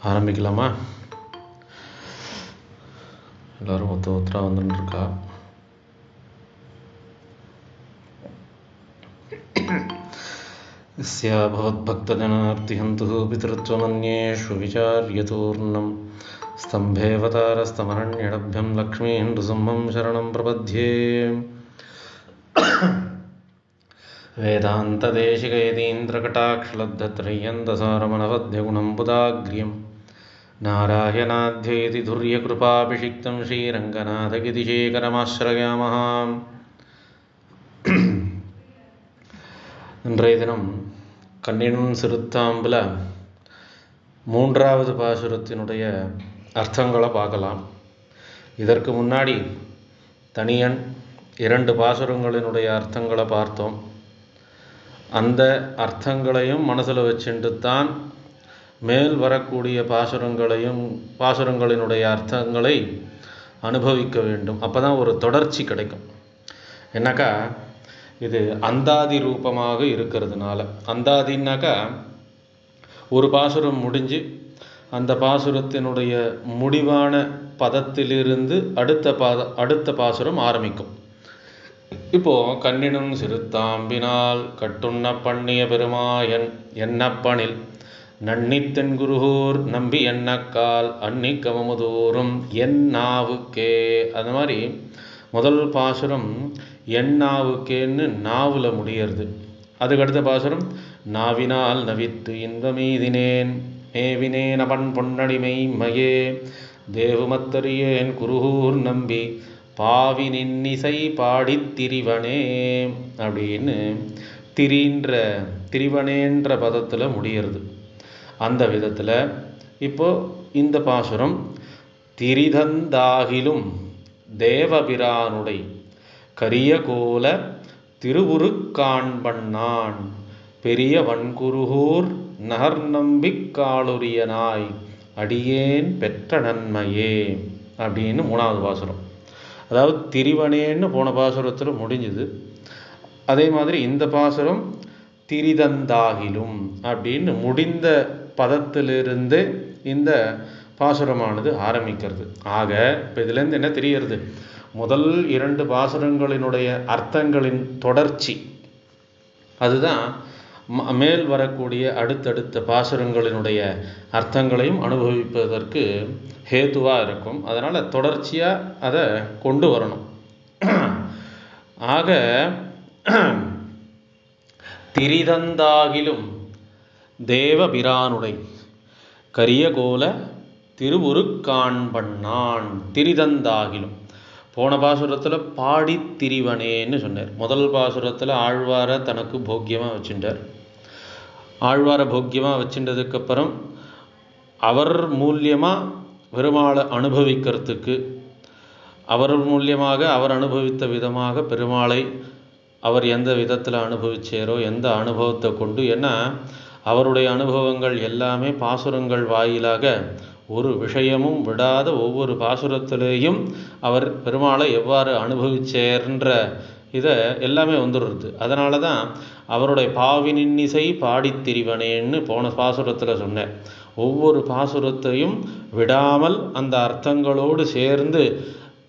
ஆரம்பிக்கலாமா? எல்லோரும் ஒருத்தராக வந்துட்டுருக்கா. யஸ்யா பவத்பக்தஜனார்த்திஹந்துः பிதೃத்வமன்யேஷு விசார்யதூர்ணம் ஸ்தம்பேவதாரஸ்தமரண்யடப்யம் லக்ஷ்மீன் ருசிம்மம் சரணம் பிரபத்யே. வேதாந்ததேசிகயதீந்திரகட்டாக்ஷலப்தத்ரய்யந்தசாரமனவத்யகுணம் புதாக்ரியம் நாராயணாத்யேதி துர்யகிருபாபிஷிக்தம் ஸ்ரீரங்கநாதகிதிசேகரமாஸ்ரயாமः. இன்றைய தினம் கண்ணினும் சிறுத்தாம்புல 3வது பாசுரத்தினுடைய அர்த்தங்களை பார்க்கலாம். இதற்கு முன்னாடி தனியன் 2 பாசுரங்களினுடைய அர்த்தங்களை பார்த்தோம். அந்த அர்த்தங்களையும் மனசில் வச்சுட்டு தான் மேல் வரக்கூடிய பாசுரங்களினுடைய அர்த்தங்களை அனுபவிக்க வேண்டும். அப்போ தான் ஒரு தொடர்ச்சி கிடைக்கும். என்னக்கா இது அந்தாதி ரூபமாக இருக்கிறதுனால, அந்தாதின்னாக்கா ஒரு பாசுரம் முடிஞ்சு அந்த பாசுரத்தினுடைய முடிவான பதத்திலிருந்து அடுத்த பாசுரம் ஆரம்பிக்கும். இப்போது கண்ணினும் சிறுத்தாம்பினால் கட்டுண்ண பண்ணிய பெருமாயன் என்னப்பனில் நன்னித்தென் குருகூர் நம்பி எண்ணக்கால் அன்னி கமமுதூரும் என் நாவுக்கே. அது மாதிரி முதல் பாசுரம் எண்ணாவுக்கேன்னு நாவில் முடியறது. அதுக்கடுத்த பாசுரம் நாவினால் நவித்து இன்பமீதினேன் மேவினேன் அவன் பொன்னடிமை மையே தேவுமத்தறியேன் குருகூர் நம்பி பாவி நின்னிசை பாடித் திரிவனே அப்படின்னு திரிவனேன்ற பதத்தில் முடியறது. அந்த விதத்தில் இப்போது இந்த பாசுரம் திரிதந்தாகிலும் தேவபிரானுடை கரிய கோல திருவுருக்காண்பண்ணான் பெரிய வன்குருகூர் நகர் நம்பிக் காளுரியனாய் அடியேன் பெற்ற நன்மையே அப்படின்னு 3வது பாசுரம். அதாவது திரிவனேன்னு போன பாசுரத்தில் முடிஞ்சுது. அதே மாதிரி இந்த பாசுரம் திரிதந்தாகிலும் அப்படின்னு முடிந்த பதத்திலிருந்து இந்த பாசுரமானது ஆரம்பிக்கிறது. ஆக இப்போ இதுலேருந்து என்ன தெரிகிறது? முதல் 2 பாசுரங்களினுடைய அர்த்தங்களின் தொடர்ச்சி அதுதான் மேல் வரக்கூடிய அடுத்தடுத்த பாசுரங்களினுடைய அர்த்தங்களையும் அனுபவிப்பதற்கு ஹேத்துவாக இருக்கும். அதனால் தொடர்ச்சியாக அதை கொண்டு வரணும். ஆக திரிதந்தாகிலும் தேவபிரானுடை கரியகோல திருவுருக்காண்பண்ணான். திரிதந்தாகிலும் போன பாசுரத்தில் பாடி திரிவனேன்னு சொன்னார். முதல் பாசுரத்தில் ஆழ்வாரை தனக்கு போக்கியமாக வச்சுட்டார். ஆழ்வாரை போக்கியமாக வச்சுட்டதுக்கப்புறம் அவர் மூலியமாக பெருமாளை அனுபவிக்கிறதுக்கு, அவர் மூலியமாக அவர் அனுபவித்த விதமாக பெருமாளை அவர் எந்த விதத்தில் அனுபவிச்சாரோ, எந்த அனுபவத்தை கொண்டு, ஏன்னா அவருடைய அனுபவங்கள் எல்லாமே பாசுரங்கள் வாயிலாக ஒரு விஷயமும் விடாத ஒவ்வொரு பாசுரத்திலேயும் அவர் பெருமாளை எவ்வாறு அனுபவிச்சார்ன்ற இதை எல்லாமே வந்துடுறது. அதனால தான் அவருடைய பாவினின்னிசை பாடித் திரிவனேன்னு போன பாசுரத்தில் சொன்னேன். ஒவ்வொரு பாசுரத்தையும் விடாமல் அந்த அர்த்தங்களோடு சேர்ந்து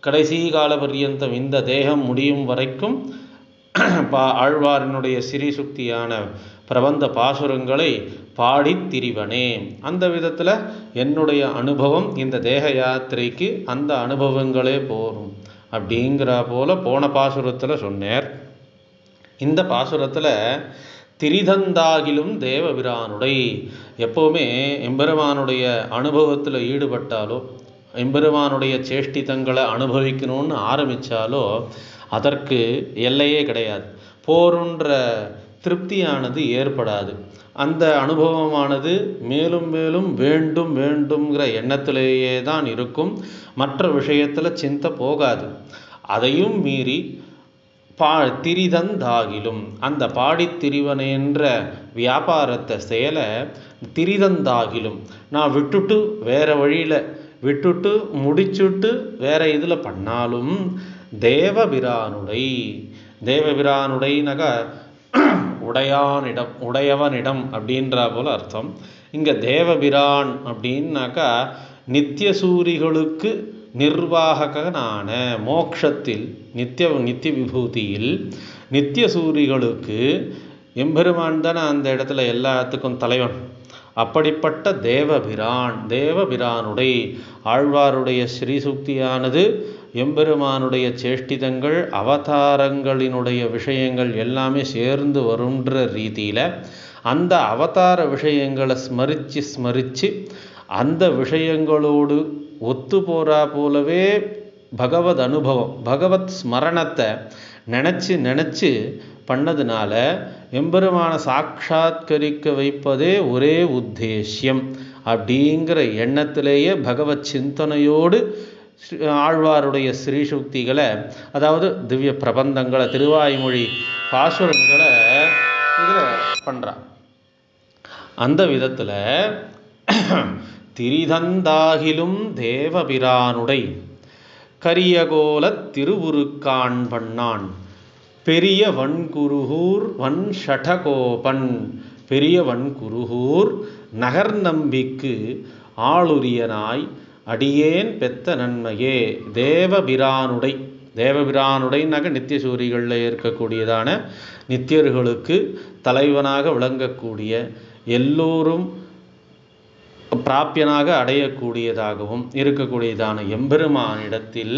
கடைசி கால பர்யந்தம் இந்த தேகம் முடியும் வரைக்கும் ஆழ்வாரினுடைய சிறிசுக்தியான பிரபந்த பாசுரங்களை பாடித் திரிவனே. அந்த விதத்தில் என்னுடைய அனுபவம் இந்த தேக யாத்திரைக்கு அந்த அனுபவங்களே போகும் அப்படிங்கிற போல போன பாசுரத்தில் சொன்னார். இந்த பாசுரத்தில் திரிதந்தாகிலும் தேவபிரானுடை, எப்போவுமே எம்பெருமானுடைய அனுபவத்தில் ஈடுபட்டாலோ, எம்பெருமானுடைய சேஷ்டிதங்களை அனுபவிக்கணும்னு ஆரம்பித்தாலோ அதற்கு எல்லையே கிடையாது. போருன்ற திருப்தியானது ஏற்படாது. அந்த அனுபவமானது மேலும் மேலும் வேண்டுங்கிற எண்ணத்திலேயே தான் இருக்கும். மற்ற விஷயத்தில் சிந்தை போகாது. அதையும் மீறி திரிதந்தாகிலும் அந்த பாடித்திரிவனேன்ற வியாபாரத்தை செயலை திரிதந்தாகிலும் நான் விட்டுட்டு வேறு வழியில் விட்டுட்டு முடிச்சுட்டு வேறு இதில் பண்ணாலும் தேவபிரானுடைனாக்கா உடையவனிடம் அப்படின்ற போல அர்த்தம். இங்கே தேவபிரான் அப்படின்னாக்கா நித்தியசூரிகளுக்கு நிர்வாகனான மோக்ஷத்தில் நித்திய விபூதியில் நித்தியசூரிகளுக்கு எம்பெருமான் தானே அந்த இடத்துல எல்லாத்துக்கும் தலைவன். அப்படிப்பட்ட தேவபிரானுடைய ஆழ்வாருடைய ஸ்ரீசுக்தியானது எம்பெருமானுடைய சேஷ்டிதங்கள் அவதாரங்களினுடைய விஷயங்கள் எல்லாமே சேர்ந்து வருன்ற ரீதியில் அந்த அவதார விஷயங்களை ஸ்மரித்து அந்த விஷயங்களோடு ஒத்து போகிறா போலவே பகவத் அனுபவம் பகவத் ஸ்மரணத்தை நினச்சி பண்ணதுனால எம்பெருமான சாட்சாத்கரிக்க வைப்பதே ஒரே உத்தேசியம் அப்படிங்கிற எண்ணத்திலேயே பகவத் சிந்தனையோடு ஆழ்வாருடைய ஸ்ரீசுக்திகளை, அதாவது திவ்ய பிரபந்தங்களை, திருவாய்மொழி பாசுரங்களை இதில் பண்ணுறான். அந்த விதத்தில் திரிதந்தாகிலும் தேவபிரானுடை கரியகோல திருவுருக்கான் பண்ணான் பெரிய வன்குருகூர் வன்ஷடகோபன் பெரிய வன்குருகூர் நகர் நம்பிக்கு ஆளுரியனாய் அடியேன் பெத்த நன்மையே. தேவபிரானுடைனாக்க நித்தியசூரிகளில் இருக்கக்கூடியதான நித்தியர்களுக்கு தலைவனாக விளங்கக்கூடிய எல்லோரும் பிராப்பியனாக அடையக்கூடியதாகவும் இருக்கக்கூடியதான எம்பெருமானிடத்தில்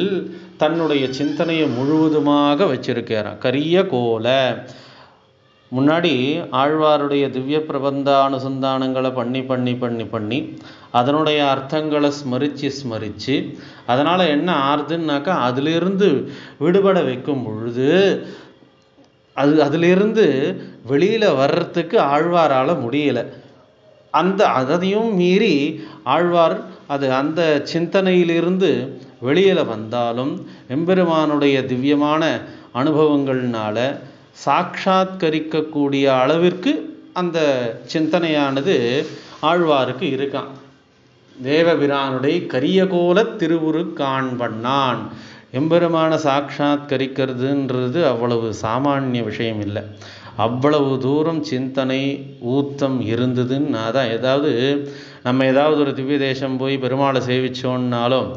தன்னுடைய சிந்தனையை முழுவதுமாக வச்சிருக்கிறான். கரிய கோல முன்னாடி ஆழ்வாருடைய திவ்ய பிரபந்த அனுசந்தானங்களை பண்ணி அதனுடைய அர்த்தங்களை ஸ்மரித்து அதனால் என்ன ஆறுதுன்னாக்கா அதிலிருந்து விடுபட வைக்கும் பொழுது அதிலிருந்து வெளியில் வர்றதுக்கு ஆழ்வாரால் முடியலை. அதையும் மீறி ஆழ்வார் அந்த சிந்தனையிலிருந்து வெளியில் வந்தாலும் எம்பெருமானுடைய திவ்யமான அனுபவங்கள்னால சாட்சாத்கரிக்கக்கூடிய அளவிற்கு அந்த சிந்தனையானது ஆழ்வாருக்கு இருக்கான். தேவபிரானுடைய கரியகோல திருவுருக்கான் பண்ணான். எம்பெருமான சாட்சாத்கரிக்கிறதுன்றது அவ்வளவு சாமானிய விஷயம் இல்லை. அவ்வளவு தூரம் சிந்தனை ஊத்தம் இருந்ததுன்னு அதான். நம்ம ஏதாவது ஒரு திவ்ய தேசம் போய் பெருமாளை சேவித்தோன்னாலும்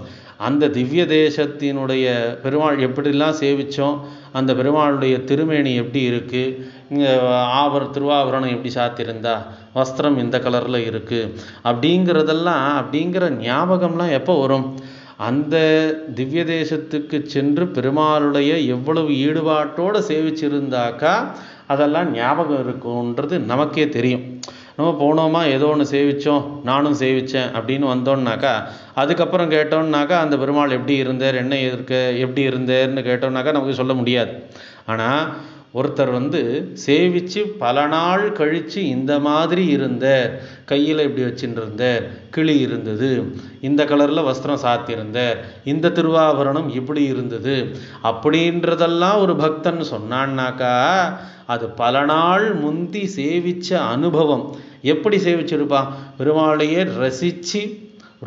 அந்த திவ்ய தேசத்தினுடைய பெருமாள் எப்படிலாம் சேவித்தோம், அந்த பெருமாளுடைய திருமேனி எப்படி இருக்குது, இங்கே திருவாபரணம் எப்படி சாத்திருந்தா, வஸ்திரம் இந்த கலரில் இருக்குது அப்படிங்கிற ஞாபகம்லாம் எப்போ வரும்? அந்த திவ்ய தேசத்துக்கு சென்று பெருமாளுடைய எவ்வளவு ஈடுபாட்டோடு சேவிச்சிருந்தாக்கா அதெல்லாம் ஞாபகம் இருக்குன்றது நமக்கே தெரியும். நம்ம போனோமா ஏதோ ஒன்று சேவித்தோம், நானும் சேவித்தேன் அப்படின்னு வந்தோம்னாக்கா அதுக்கப்புறம் கேட்டோம்னாக்கா அந்த பெருமாள் எப்படி இருந்தார், என்ன எப்படி இருந்தார்னு கேட்டோம்னாக்கா நமக்கு சொல்ல முடியாது. ஆனால் ஒருத்தர் சேவித்து பல நாள் கழித்து இந்த மாதிரி இருந்தார், கையில் இப்படி வச்சுட்டு இருந்தார், கிளி இருந்தது, இந்த கலரில் வஸ்திரம் சாத்தியிருந்தார், இந்த திருவாபரணம் இப்படி இருந்தது அப்படின்றதெல்லாம் ஒரு பக்தன் சொன்னான்னாக்கா அது பல நாள் முந்தி சேவித்த அனுபவம். எப்படி சேவிச்சிருப்பான்? பெருமாளையே ரசித்து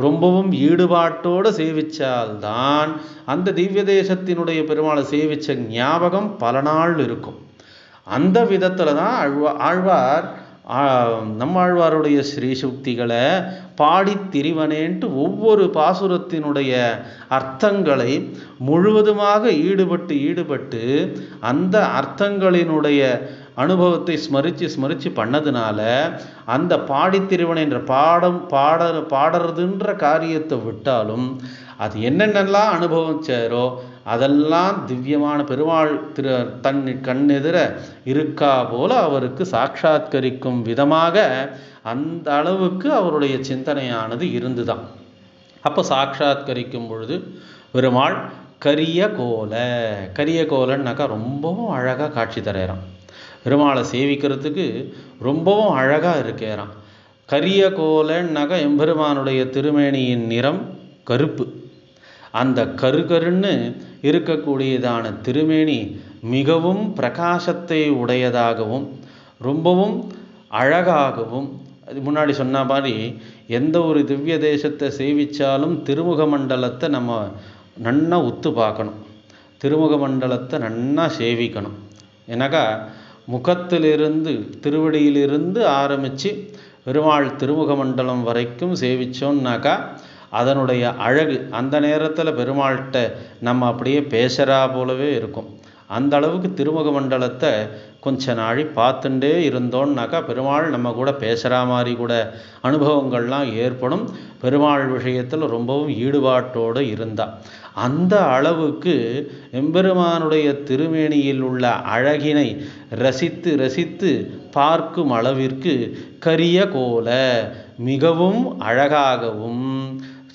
ரொம்பவும் ஈடுபாட்டோடு சேவித்தால்தான் அந்த திவ்ய தேசத்தினுடைய பெருமாளை சேவித்த ஞாபகம் பல நாள் இருக்கும். அந்த விதத்தில் தான் ஆழ்வார் நம்மாழ்வாருடைய ஸ்ரீசுக்திகளை பாடி திரிவனேன்ட்டு ஒவ்வொரு பாசுரத்தினுடைய அர்த்தங்களை முழுவதுமாக ஈடுபட்டு அந்த அர்த்தங்களினுடைய அனுபவத்தை ஸ்மரித்து பண்ணதுனால அந்த பாடித்திருவன் என்ற பாடுறதுன்ற காரியத்தை விட்டாலும் அது என்னென்னலாம் அனுபவிச்சாரோ அதெல்லாம் திவ்யமான பெருமாள் தன் கண்ணெதிர இருக்கா போல அவருக்கு சாட்சாத்கரிக்கும் விதமாக அந்த அளவுக்கு அவருடைய சிந்தனையானது இருந்துதான். அப்போ சாட்சாத்கரிக்கும் பொழுது பெருமாள் கரிய கோலன்னாக்கா ரொம்பவும் அழகாக காட்சி தரேறான். பெருமாளை சேவிக்கிறதுக்கு ரொம்பவும் அழகாக இருக்கிறான். கரிய கோலன்னாக்கா எம்பெருமானுடைய திருமேனியின் நிறம் கருப்பு. அந்த கருன்னு இருக்கக்கூடியதான திருமேனி மிகவும் பிரகாசத்தை உடையதாகவும் ரொம்பவும் அழகாகவும், அது முன்னாடி சொன்ன மாதிரி எந்த ஒரு திவ்ய தேசத்தை சேவித்தாலும் திருமுக மண்டலத்தை நம்ம நன்னா உத்து பார்க்கணும், திருமுக மண்டலத்தை நன்னா சேவிக்கணும். ஏன்னாக்கா முகத்திலிருந்து திருவடியிலிருந்து ஆரம்பித்து பெருமாள் திருமுக மண்டலம் வரைக்கும் சேவிச்சோம்னாக்கா அதனுடைய அழகு அந்த நேரத்தில் பெருமாள்கிட்ட நம்ம அப்படியே பேசுகிறா போலவே இருக்கும். அந்த அளவுக்கு திருமுக மண்டலத்தை கொஞ்ச நாழி பார்த்துட்டே இருந்தோம்னாக்கா பெருமாள் நம்ம கூட பேசுகிற மாதிரி கூட அனுபவங்கள்லாம் ஏற்படும். பெருமாள் விஷயத்தில் ரொம்பவும் ஈடுபாட்டோடு இருந்தால் அந்த அளவுக்கு எம்பெருமானுடைய திருமேனியில் உள்ள அழகினை ரசித்து ரசித்து பார்க்கும் அளவிற்கு கரிய கோல மிகவும் அழகாகவும்.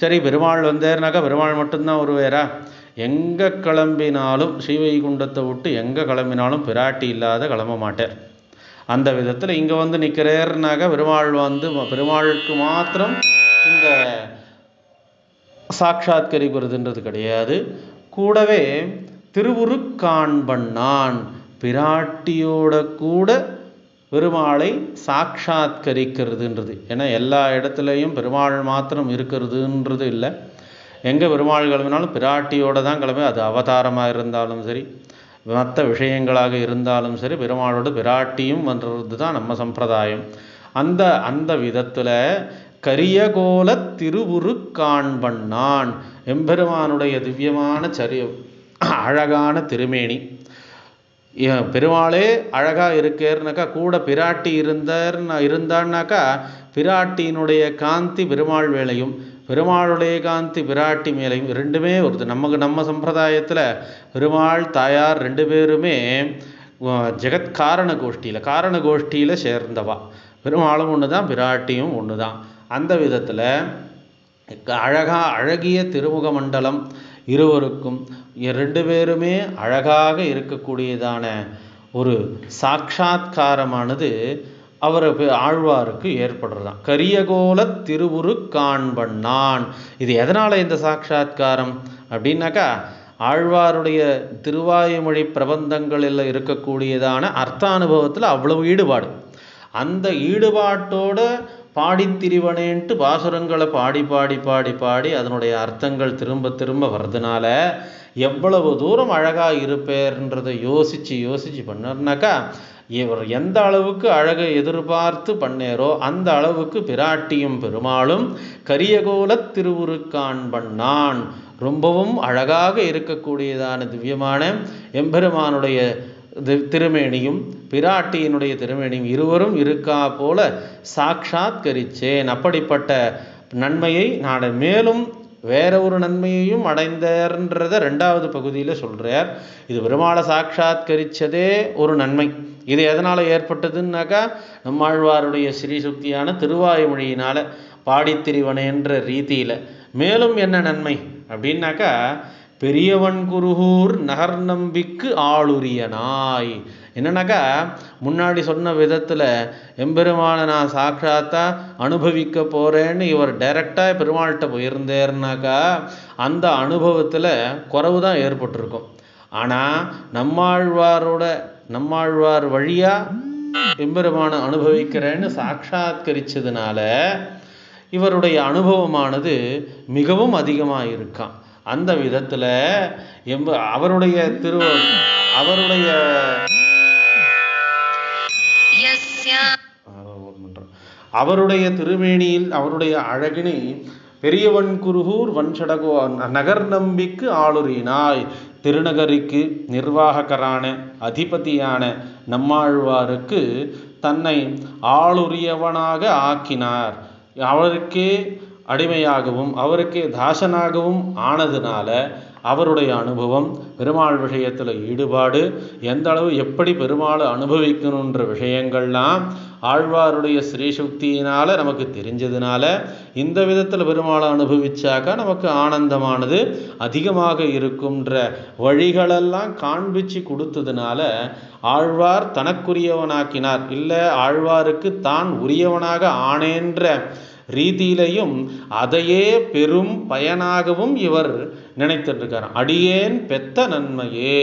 சரி, பெருமாள் வந்தார்னாக்கா பெருமாள் மட்டும்தான் வருவாரா? எங்கே கிளம்பினாலும் ஸ்ரீவைகுண்டத்தை விட்டு எங்கே கிளம்பினாலும் பிராட்டி இல்லாத கிளம்ப மாட்டார். அந்த விதத்தில் இங்கே வந்து நிற்கிறார்னாக்கா பெருமாள் வந்து பெருமாளுக்கு மாத்திரம் இந்த சாட்சாத்கரிக்கிறதுன்றது கிடையாது. கூடவே திருவுருக்காண்பண்ணான் பிராட்டியோட கூட பெருமாளை சாட்சாத்கரிக்கிறதுன்றது. ஏன்னா எல்லா இடத்துலையும் பெருமாள் மாத்திரம் இருக்கிறதுன்றது இல்லை. எங்கே பெருமாள் கிளம்பினாலும் பிராட்டியோடு தான் கிளம்பி, அது அவதாரமாக இருந்தாலும் சரி மற்ற விஷயங்களாக இருந்தாலும் சரி பெருமாளோட பிராட்டியும் வந்துறது தான் நம்ம சம்பிரதாயம். அந்த விதத்தில் கரியகோல திருவுருக்காண்பண்ணான் எம்பெருமானுடைய திவ்யமான அழகான திருமேனி. பெருமாளே அழகாக இருக்கேர்னாக்கா கூட பிராட்டி இருந்தான்னாக்கா பிராட்டியினுடைய காந்தி பெருமாள் வேலையும் பெருமாளுடைய காந்தி பிராட்டி மேலையும் ரெண்டுமே வருது. நம்ம சம்பிரதாயத்தில் பெருமாள் தாயார் ரெண்டு பேருமே ஜெகத்காரண கோஷ்டியில் சேர்ந்தவா. பெருமாளும் ஒன்று தான், பிராட்டியும் ஒன்று தான். அந்த விதத்தில் அழகிய திருமுக மண்டலம் இருவருக்கும் ரெண்டு பேருமே அழகாக இருக்கக்கூடியதான ஒரு சாட்சாத்காரமானது அவர் ஆழ்வாருக்கு ஏற்படுறதான். கரியகோல திருவுருக்காண்பண்ணான். இது எதனால் இந்த சாட்சாத்காரம் அப்படின்னாக்கா ஆழ்வாருடைய திருவாயுமொழி பிரபந்தங்களில் இருக்கக்கூடியதான அர்த்தானுபவத்தில் அவ்வளவு ஈடுபாடு. அந்த ஈடுபாட்டோட பாடித்திரிவனேன்ட்டு பாசுரங்களை பாடி அதனுடைய அர்த்தங்கள் திரும்ப வர்றதுனால எவ்வளவு தூரம் அழகாக இருப்பேர்ன்றதை யோசித்து பண்ணார்னாக்கா இவர் எந்த அளவுக்கு அழகை எதிர்பார்த்து பண்ணேரோ அந்த அளவுக்கு பிராட்டியும் பெருமாளும் கரியகோல திருவுருக்காண்பண்ணான் ரொம்பவும் அழகாக இருக்கக்கூடியதான திவ்யமான எம்பெருமானுடைய திருமேனியும் பிராட்டியினுடைய திருமேனியும் இருவரும் இருக்கா போல சாட்சாத்கரிச்சேன். அப்படிப்பட்ட நன்மையை நான் மேலும் வேற ஒரு நன்மையையும் அடைந்தேர்ன்றதை ரெண்டாவது பகுதியில் சொல்கிறார். இது பெருமாளை சாட்சாத்கரித்ததே ஒரு நன்மை. இது எதனால் ஏற்பட்டதுன்னாக்கா நம்மாழ்வாருடைய ஸ்ரீசுக்தியான திருவாயுமொழியினால் பாடித்திரிவனேன்ற ரீதியில். மேலும் என்ன நன்மை அப்படின்னாக்கா பெரியவன் குருகூர் நகர் நம்பிக்கு ஆளுரியனாய். என்னன்னாக்கா முன்னாடி சொன்ன விதத்தில் எம்பெருமானை நான் சாட்சாத்தா அனுபவிக்க போகிறேன்னு இவர் டைரெக்டாக பெருமாள்கிட்ட போயிருந்தேர்னாக்கா அந்த அனுபவத்தில் குறைவு தான் ஏற்பட்டிருக்கும். ஆனால் நம்மாழ்வார் வழியாக எம்பெருமானை அனுபவிக்கிறேன்னு சாட்சாத்கரிச்சதுனால இவருடைய அனுபவமானது மிகவும் அதிகமாக இருக்கான். அந்த விதத்தில் அவருடைய திருமேனியில் அவருடைய அழகினை பெரியவன் குருகூர் வன்சடகோ நகர் நம்பிக்கு ஆளுரினாய். திருநகரிக்கு நிர்வாகரான அதிபதியான நம்மாழ்வாருக்கு தன்னை ஆளுரியவனாக ஆக்கினார். அவருக்கே அடிமையாகவும் அவருக்கே தாசனாகவும் ஆனதுனால அவருடைய அனுபவம் பெருமாள் விஷயத்தில் ஈடுபாடு எந்த அளவு எப்படி பெருமாளை அனுபவிக்கணுன்ற விஷயங்கள்லாம் ஆழ்வாருடைய ஸ்ரீசுக்தியினால் நமக்கு தெரிஞ்சதுனால இந்த விதத்தில் பெருமாளை அனுபவிச்சாக்கா நமக்கு ஆனந்தமானது அதிகமாக இருக்குன்ற வழிகளெல்லாம் காண்பிச்சு கொடுத்ததுனால ஆழ்வார் தனக்குரியவனாக்கினார். இல்லை, ஆழ்வாருக்கு தான் உரியவனாக ஆனேன்ற ரீதியிலையும் அதையே பெரும் பயனாகவும் இவர் நினைத்திருக்கார். அடியேன் பெத்த நன்மையே.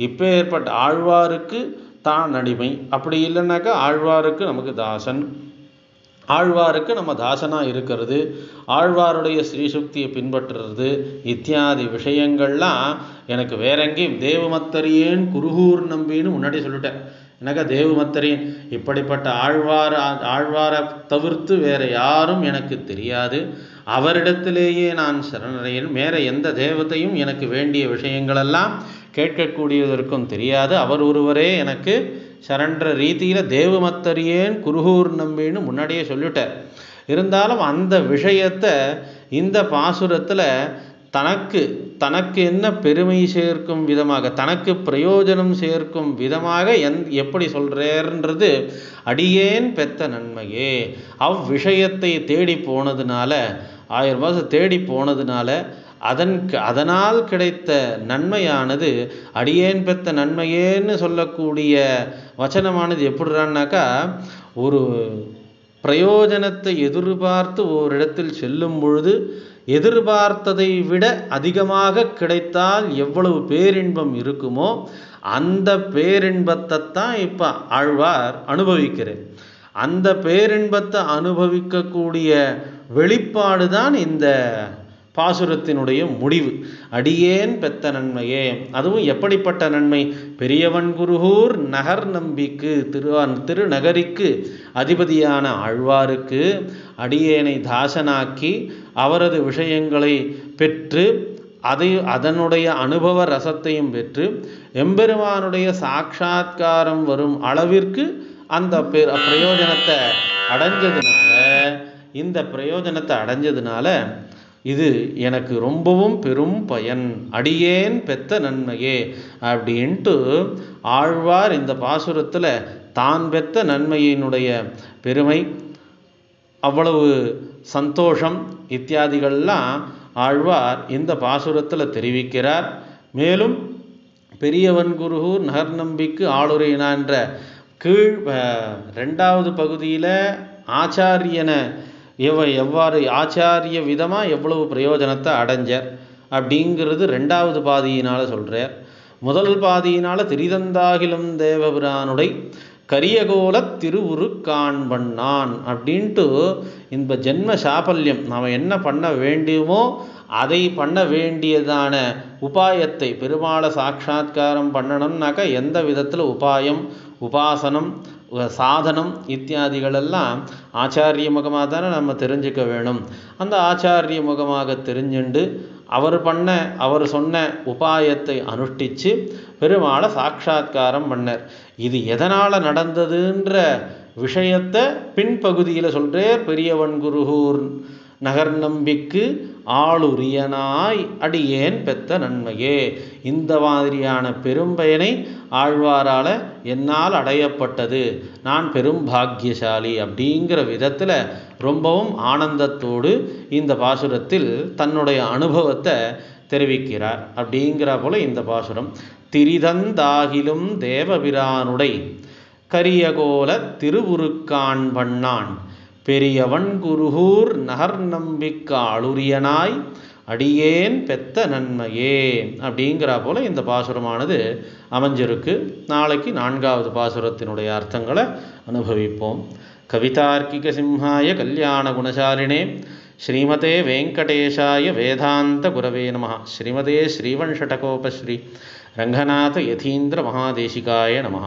இப்போ ஏற்பட்ட ஆழ்வாருக்கு தான் அடிமை, அப்படி இல்லைன்னாக்கா ஆழ்வாருக்கு நமக்கு தாசன், ஆழ்வாருக்கு நம்ம தாசனாக இருக்கிறது, ஆழ்வாருடைய ஸ்ரீசுக்தியை பின்பற்றுறது இத்தியாதி விஷயங்கள்லாம் எனக்கு வேற எங்கேயும் தேவமத்தரியேன் குருகூர் நம்பின்னு முன்னாடி சொல்லிட்டேன். எனக்கு தேவமத்தரின் இப்படிப்பட்ட ஆழ்வாரை தவிர்த்து வேறு யாரும் எனக்கு தெரியாது. அவரிடத்திலேயே நான் சரணடையேன். வேற எந்த தேவத்தையும் எனக்கு வேண்டிய விஷயங்களெல்லாம் கேட்கக்கூடியதற்கும் தெரியாது. அவர் ஒருவரே எனக்கு சரண்ட ரீதியில் தேவமத்தரியேன் குருகூர் நம்பின்னு முன்னாடியே சொல்லிட்டார். இருந்தாலும் அந்த விஷயத்தை இந்த பாசுரத்தில் தனக்கு என்ன பெருமை சேர்க்கும் விதமாக, தனக்கு பிரயோஜனம் சேர்க்கும் விதமாக எப்படி சொல்கிறேன்றது அடியேன் பெத்த நன்மையே. அவ்விஷயத்தை தேடி போனதுனால, 1000 மாதம் தேடி போனதுனால அதனால் கிடைத்த நன்மையானது அடியேன் பெத்த நன்மையேன்னு சொல்லக்கூடிய வச்சனமானது எப்படிறான்னாக்கா, ஒரு பிரயோஜனத்தை எதிர்பார்த்து ஓரிடத்தில் செல்லும் பொழுது எதிர்பார்த்ததை விட அதிகமாக கிடைத்தால் எவ்வளவு பேரின்பம் இருக்குமோ அந்த பேரின்பத்தை தான் இப்போ ஆழ்வார் அனுபவிக்கிறேன். அந்த பேரின்பத்தை அனுபவிக்கக்கூடிய வெளிப்பாடு தான் இந்த பாசுரத்தினுடைய முடிவு. அடியேன் பெத்த நன்மையே. அதுவும் எப்படிப்பட்ட நன்மை? பெரியவன் குருகூர் நகர் நம்பிக்கு திருநகரிக்கு அதிபதியான ஆழ்வாருக்கு அடியேனை தாசனாக்கி அவரது விஷயங்களை பெற்று அதனுடைய அனுபவ ரசத்தையும் பெற்று எம்பெருமானுடைய சாட்சாத்காரம் வரும் அளவிற்கு அந்த பிரயோஜனத்தை அடைஞ்சதுனால இது எனக்கு ரொம்பவும் பெரும் பயன், அடியேன் பெத்த நன்மையே அப்படின்ட்டு ஆழ்வார் இந்த பாசுரத்தில் தான் பெத்த நன்மையினுடைய பெருமை, அவ்வளவு சந்தோஷம் இத்தியாதிகள்லாம் ஆழ்வார் இந்த பாசுரத்தில் தெரிவிக்கிறார். மேலும் பெரியவன் குருகூர் நகர் நம்பிக்கு ஆளுரையினான்ற கீழ் 2வது பகுதியில் ஆச்சாரியனை எவ்வாறு ஆச்சாரிய விதமாக எவ்வளவு பிரயோஜனத்தை அடைஞ்சார் அப்படிங்கிறது 2வது பாதியினால் சொல்கிறார். முதல் பாதியினால் திரிதந்தாகிலும் தேவபிரானுடை கரியகோல திருவுரு காண்பண்ணான் அப்படின்ட்டு இந்த ஜென்ம சாபல்யம் நாம் என்ன பண்ண வேண்டுமோ அதை பண்ண வேண்டியதான உபாயத்தை, பெருமாளை சாட்சாத்காரம் பண்ணணும்னாக்கா எந்த விதத்தில் உபாயம், உபாசனம், சாதனம் இத்தியாதிகளெல்லாம் ஆச்சாரிய முகமாக தானே நம்ம தெரிஞ்சுக்க வேணும். அந்த ஆச்சாரிய முகமாக தெரிஞ்சுண்டு அவர் சொன்ன உபாயத்தை அனுஷ்டித்து பெருமாளை சாட்சாத்காரம் பண்ணார். இது எதனால் நடந்ததுன்ற விஷயத்தை பின்பகுதியில் சொல்கிறார். பெரியவன் குருகூர் நகர் நம்பிக்கு ஆளுரியனாய் அடியேன் பெத்த நன்மையே. இந்த மாதிரியான பெரும்பயனை ஆழ்வாரால் என்னால் அடையப்பட்டது, நான் பெரும் பாக்கியசாலி அப்படிங்கிற விதத்தில் ரொம்பவும் ஆனந்தத்தோடு இந்த பாசுரத்தில் தன்னுடைய அனுபவத்தை தெரிவிக்கிறார். அப்படிங்கிற போல இந்த பாசுரம் திரிதந்தாகிலும் தேவபிரானுடை கரியகோல திருவுருக்கான் பண்ணான் பெரியவன் குருகூர் நகர் நம்பிக்க அளுரியனாய் அடியேன் பெத்த நன்மையே அப்படிங்கிற போல இந்த பாசுரமானது அமைஞ்சிருக்கு. நாளைக்கு 4வது பாசுரத்தினுடைய அர்த்தங்களை அனுபவிப்போம். கவிதார்க்கிக சிம்ஹாய கல்யாண குணசாலினே ஸ்ரீமதே வெங்கடேஷாய வேதாந்த குரவே நமः. ஸ்ரீமதே ஸ்ரீவன்ஷடகோபஸ்ரீ ரங்கநாத யதீந்திர மகாதேசிகாய நமः.